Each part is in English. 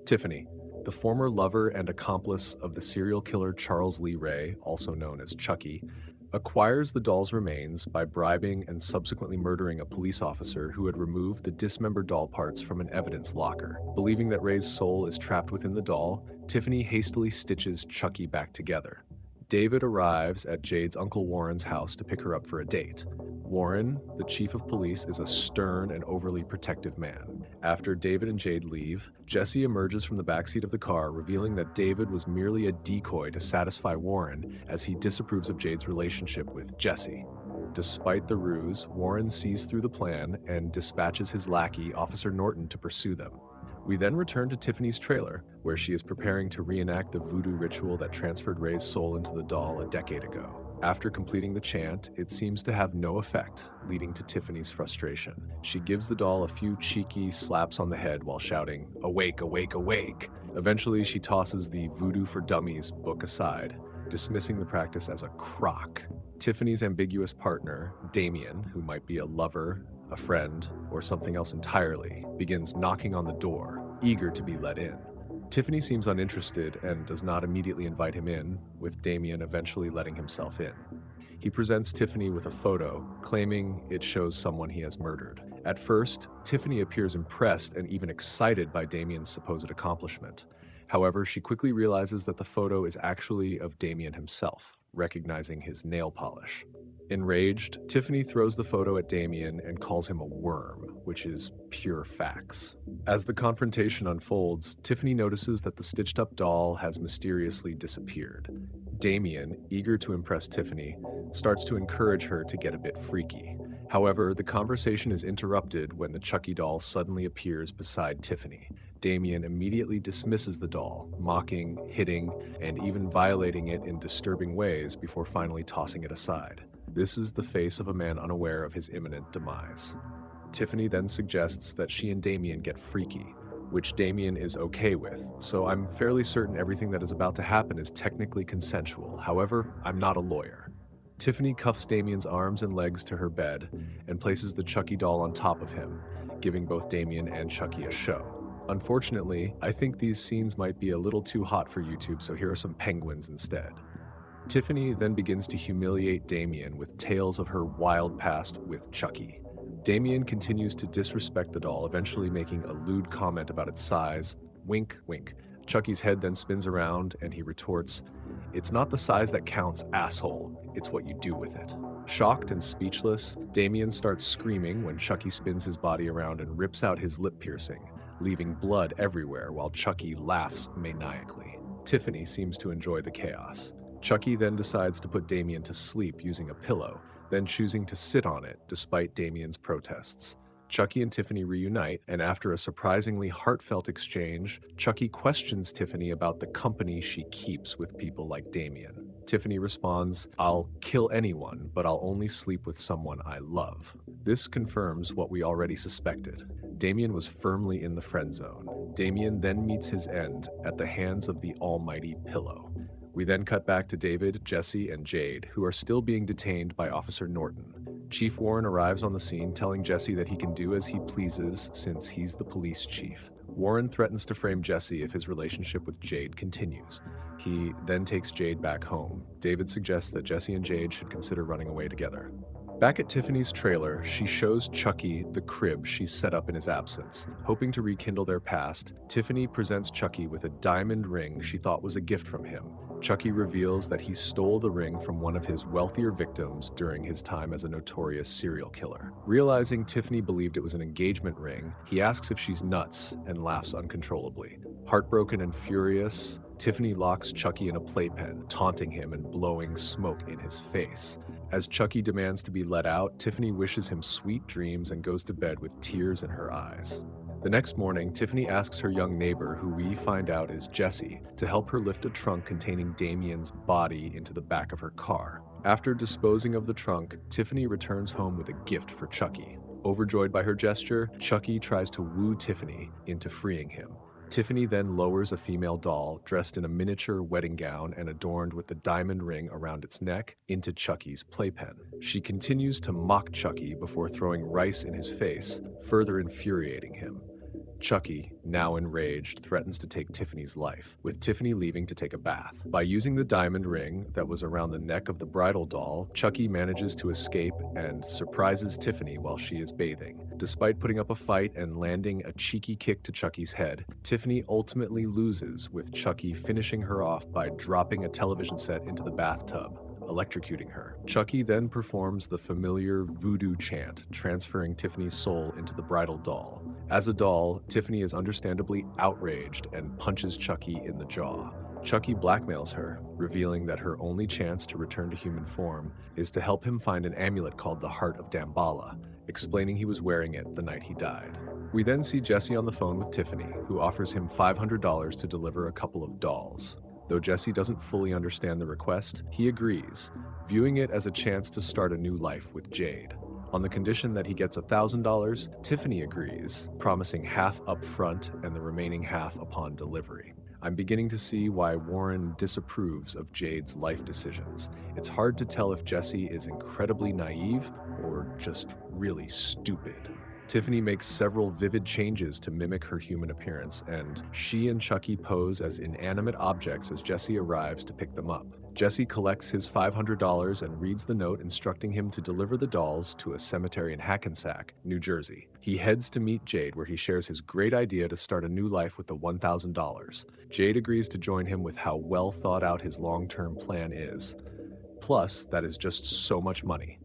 Tiffany, the former lover and accomplice of the serial killer Charles Lee Ray, also known as Chucky, acquires the doll's remains by bribing and subsequently murdering a police officer who had removed the dismembered doll parts from an evidence locker. Believing that Ray's soul is trapped within the doll, Tiffany hastily stitches Chucky back together. David arrives at Jade's Uncle Warren's house to pick her up for a date. Warren, the chief of police, is a stern and overly protective man. After David and Jade leave, Jesse emerges from the backseat of the car, revealing that David was merely a decoy to satisfy Warren as he disapproves of Jade's relationship with Jesse. Despite the ruse, Warren sees through the plan and dispatches his lackey, Officer Norton, to pursue them. We then return to Tiffany's trailer, where she is preparing to reenact the voodoo ritual that transferred Ray's soul into the doll a decade ago. After completing the chant, it seems to have no effect, leading to Tiffany's frustration. She gives the doll a few cheeky slaps on the head while shouting, "Awake, awake, awake!" Eventually, she tosses the Voodoo for Dummies book aside, dismissing the practice as a crock. Tiffany's ambiguous partner, Damien, who might be a lover, a friend, or something else entirely, begins knocking on the door, eager to be let in. Tiffany seems uninterested and does not immediately invite him in, with Damien eventually letting himself in. He presents Tiffany with a photo, claiming it shows someone he has murdered. At first, Tiffany appears impressed and even excited by Damien's supposed accomplishment. However, she quickly realizes that the photo is actually of Damien himself, recognizing his nail polish. Enraged, Tiffany throws the photo at Damien and calls him a worm, which is pure facts. As the confrontation unfolds, Tiffany notices that the stitched-up doll has mysteriously disappeared. Damien, eager to impress Tiffany, starts to encourage her to get a bit freaky. However, the conversation is interrupted when the Chucky doll suddenly appears beside Tiffany. Damien immediately dismisses the doll, mocking, hitting, and even violating it in disturbing ways before finally tossing it aside. This is the face of a man unaware of his imminent demise. Tiffany then suggests that she and Damien get freaky, which Damien is okay with, so I'm fairly certain everything that is about to happen is technically consensual. However, I'm not a lawyer. Tiffany cuffs Damien's arms and legs to her bed and places the Chucky doll on top of him, giving both Damien and Chucky a show. Unfortunately, I think these scenes might be a little too hot for YouTube, so here are some penguins instead. Tiffany then begins to humiliate Damien with tales of her wild past with Chucky. Damien continues to disrespect the doll, eventually making a lewd comment about its size. Wink, wink. Chucky's head then spins around and he retorts, "It's not the size that counts, asshole. It's what you do with it." Shocked and speechless, Damien starts screaming when Chucky spins his body around and rips out his lip piercing, leaving blood everywhere while Chucky laughs maniacally. Tiffany seems to enjoy the chaos. Chucky then decides to put Damien to sleep using a pillow, then choosing to sit on it despite Damien's protests. Chucky and Tiffany reunite, and after a surprisingly heartfelt exchange, Chucky questions Tiffany about the company she keeps with people like Damien. Tiffany responds, "I'll kill anyone, but I'll only sleep with someone I love." This confirms what we already suspected. Damien was firmly in the friend zone. Damien then meets his end at the hands of the almighty pillow. We then cut back to David, Jesse, and Jade, who are still being detained by Officer Norton. Chief Warren arrives on the scene, telling Jesse that he can do as he pleases since he's the police chief. Warren threatens to frame Jesse if his relationship with Jade continues. He then takes Jade back home. David suggests that Jesse and Jade should consider running away together. Back at Tiffany's trailer, she shows Chucky the crib she set up in his absence. Hoping to rekindle their past, Tiffany presents Chucky with a diamond ring she thought was a gift from him. Chucky reveals that he stole the ring from one of his wealthier victims during his time as a notorious serial killer. Realizing Tiffany believed it was an engagement ring, he asks if she's nuts and laughs uncontrollably. Heartbroken and furious, Tiffany locks Chucky in a playpen, taunting him and blowing smoke in his face. As Chucky demands to be let out, Tiffany wishes him sweet dreams and goes to bed with tears in her eyes. The next morning, Tiffany asks her young neighbor, who we find out is Jesse, to help her lift a trunk containing Damien's body into the back of her car. After disposing of the trunk, Tiffany returns home with a gift for Chucky. Overjoyed by her gesture, Chucky tries to woo Tiffany into freeing him. Tiffany then lowers a female doll dressed in a miniature wedding gown and adorned with the diamond ring around its neck into Chucky's playpen. She continues to mock Chucky before throwing rice in his face, further infuriating him. Chucky, now enraged, threatens to take Tiffany's life, with Tiffany leaving to take a bath. By using the diamond ring that was around the neck of the bridal doll, Chucky manages to escape and surprises Tiffany while she is bathing. Despite putting up a fight and landing a cheeky kick to Chucky's head, Tiffany ultimately loses, with Chucky finishing her off by dropping a television set into the bathtub, electrocuting her. Chucky then performs the familiar voodoo chant, transferring Tiffany's soul into the bridal doll. As a doll, Tiffany is understandably outraged and punches Chucky in the jaw. Chucky blackmails her, revealing that her only chance to return to human form is to help him find an amulet called the Heart of Damballa, explaining he was wearing it the night he died. We then see Jesse on the phone with Tiffany, who offers him $500 to deliver a couple of dolls. Though Jesse doesn't fully understand the request, he agrees, viewing it as a chance to start a new life with Jade. On the condition that he gets $1,000, Tiffany agrees, promising half up front and the remaining half upon delivery. I'm beginning to see why Warren disapproves of Jade's life decisions. It's hard to tell if Jesse is incredibly naive or just really stupid. Tiffany makes several vivid changes to mimic her human appearance, and she and Chucky pose as inanimate objects as Jesse arrives to pick them up. Jesse collects his $500 and reads the note instructing him to deliver the dolls to a cemetery in Hackensack, New Jersey. He heads to meet Jade, where he shares his great idea to start a new life with the $1,000. Jade agrees to join him with how well thought out his long-term plan is. Plus, that is just so much money.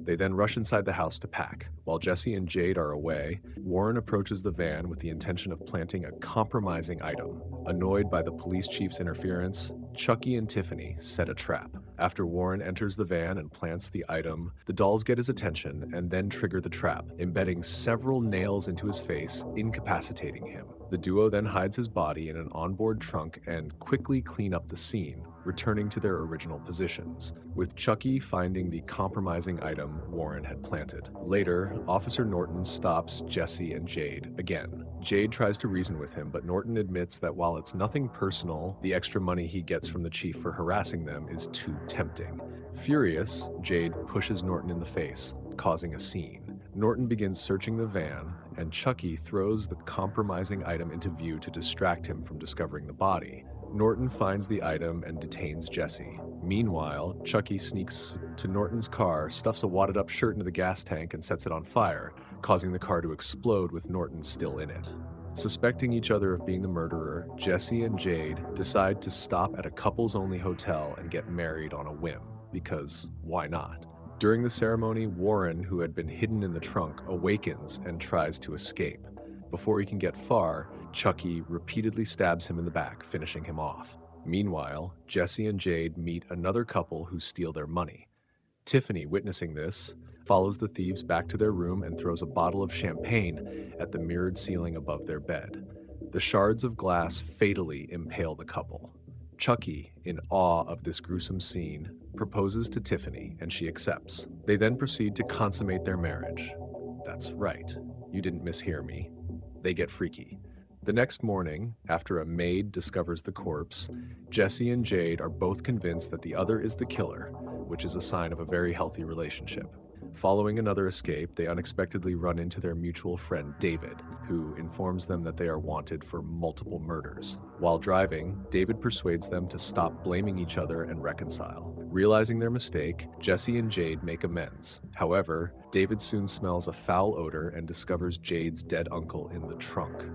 They then rush inside the house to pack. While Jesse and Jade are away, Warren approaches the van with the intention of planting a compromising item. Annoyed by the police chief's interference, Chucky and Tiffany set a trap. After Warren enters the van and plants the item, the dolls get his attention and then trigger the trap, embedding several nails into his face, incapacitating him. The duo then hides his body in an onboard trunk and quickly clean up the scene, returning to their original positions, with Chucky finding the compromising item Warren had planted. Later, Officer Norton stops Jesse and Jade again. Jade tries to reason with him, but Norton admits that while it's nothing personal, the extra money he gets from the chief for harassing them is too tempting. Furious, Jade pushes Norton in the face, causing a scene. Norton begins searching the van, and Chucky throws the compromising item into view to distract him from discovering the body. Norton finds the item and detains Jesse. Meanwhile, Chucky sneaks to Norton's car, stuffs a wadded-up shirt into the gas tank, and sets it on fire, causing the car to explode with Norton still in it. Suspecting each other of being the murderer, Jesse and Jade decide to stop at a couples-only hotel and get married on a whim, because why not? During the ceremony, Warren, who had been hidden in the trunk, awakens and tries to escape. Before he can get far, Chucky repeatedly stabs him in the back, finishing him off. Meanwhile, Jesse and Jade meet another couple who steal their money. Tiffany, witnessing this, follows the thieves back to their room and throws a bottle of champagne at the mirrored ceiling above their bed. The shards of glass fatally impale the couple. Chucky, in awe of this gruesome scene, proposes to Tiffany, and she accepts. They then proceed to consummate their marriage. That's right, you didn't mishear me. They get freaky. The next morning, after a maid discovers the corpse, Jesse and Jade are both convinced that the other is the killer, which is a sign of a very healthy relationship. Following another escape, they unexpectedly run into their mutual friend David, who informs them that they are wanted for multiple murders. While driving, David persuades them to stop blaming each other and reconcile. Realizing their mistake, Jesse and Jade make amends. However, David soon smells a foul odor and discovers Jade's dead uncle in the trunk.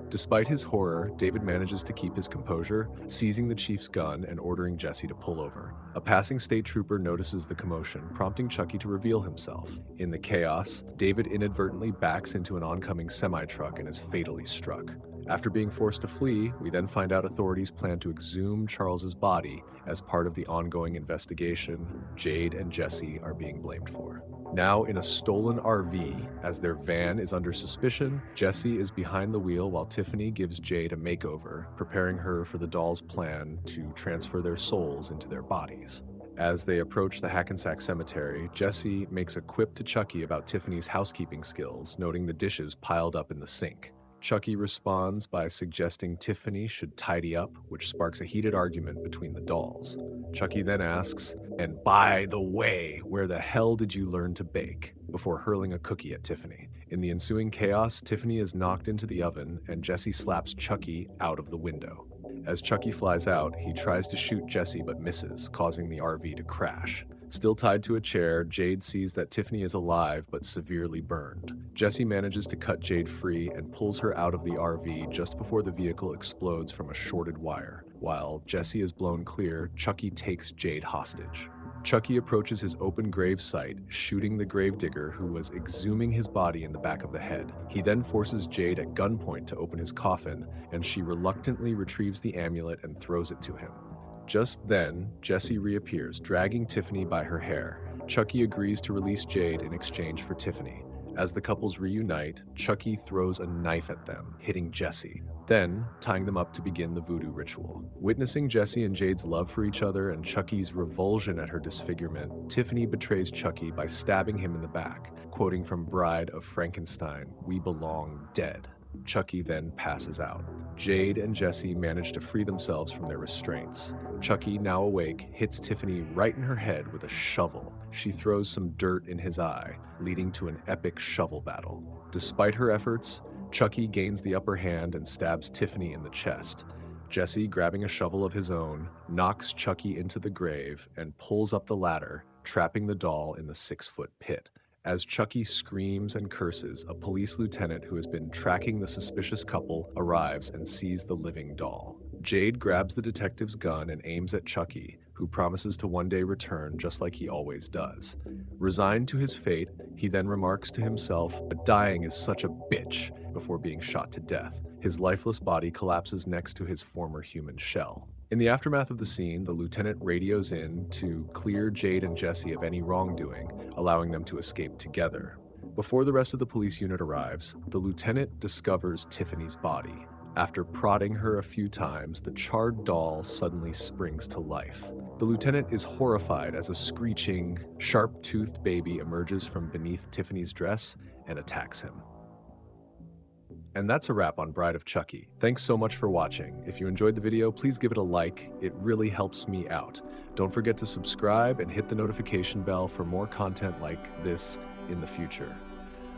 Despite his horror, David manages to keep his composure, seizing the chief's gun and ordering Jesse to pull over. A passing state trooper notices the commotion, prompting Chucky to reveal himself. In the chaos, David inadvertently backs into an oncoming semi-truck and is fatally struck. After being forced to flee, we then find out authorities plan to exhume Charles's body as part of the ongoing investigation Jade and Jesse are being blamed for. Now in a stolen RV, as their van is under suspicion, Jesse is behind the wheel while Tiffany gives Jade a makeover, preparing her for the doll's plan to transfer their souls into their bodies. As they approach the Hackensack Cemetery, Jesse makes a quip to Chucky about Tiffany's housekeeping skills, noting the dishes piled up in the sink. Chucky responds by suggesting Tiffany should tidy up, which sparks a heated argument between the dolls. Chucky then asks, "And by the way, where the hell did you learn to bake?" before hurling a cookie at Tiffany. In the ensuing chaos, Tiffany is knocked into the oven and Jesse slaps Chucky out of the window. As Chucky flies out, he tries to shoot Jesse but misses, causing the RV to crash. Still tied to a chair, Jade sees that Tiffany is alive but severely burned. Jesse manages to cut Jade free and pulls her out of the RV just before the vehicle explodes from a shorted wire. While Jesse is blown clear, Chucky takes Jade hostage. Chucky approaches his open grave site, shooting the gravedigger who was exhuming his body in the back of the head. He then forces Jade at gunpoint to open his coffin, and she reluctantly retrieves the amulet and throws it to him. Just then, Jesse reappears, dragging Tiffany by her hair. Chucky agrees to release Jade in exchange for Tiffany. As the couples reunite, Chucky throws a knife at them, hitting Jesse, then tying them up to begin the voodoo ritual. Witnessing Jesse and Jade's love for each other and Chucky's revulsion at her disfigurement, Tiffany betrays Chucky by stabbing him in the back, quoting from Bride of Frankenstein, "We belong dead." Chucky then passes out. Jade and Jesse manage to free themselves from their restraints. Chucky, now awake, hits Tiffany right in her head with a shovel. She throws some dirt in his eye, leading to an epic shovel battle. Despite her efforts, Chucky gains the upper hand and stabs Tiffany in the chest. Jesse, grabbing a shovel of his own, knocks Chucky into the grave and pulls up the ladder, trapping the doll in the 6-foot pit. As Chucky screams and curses, a police lieutenant who has been tracking the suspicious couple arrives and sees the living doll. Jade grabs the detective's gun and aims at Chucky, who promises to one day return just like he always does. Resigned to his fate, he then remarks to himself, "But dying is such a bitch," before being shot to death. His lifeless body collapses next to his former human shell. In the aftermath of the scene, the lieutenant radios in to clear Jade and Jesse of any wrongdoing, allowing them to escape together. Before the rest of the police unit arrives, the lieutenant discovers Tiffany's body. After prodding her a few times, the charred doll suddenly springs to life. The lieutenant is horrified as a screeching, sharp-toothed baby emerges from beneath Tiffany's dress and attacks him. And that's a wrap on Bride of Chucky. Thanks so much for watching. If you enjoyed the video, please give it a like. It really helps me out. Don't forget to subscribe and hit the notification bell for more content like this in the future.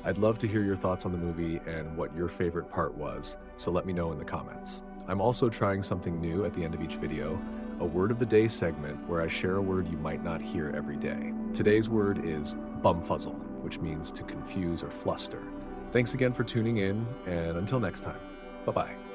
I'd love to hear your thoughts on the movie and what your favorite part was, so let me know in the comments. I'm also trying something new at the end of each video, a word of the day segment where I share a word you might not hear every day. Today's word is bumfuzzle, which means to confuse or fluster. Thanks again for tuning in, and until next time, bye-bye.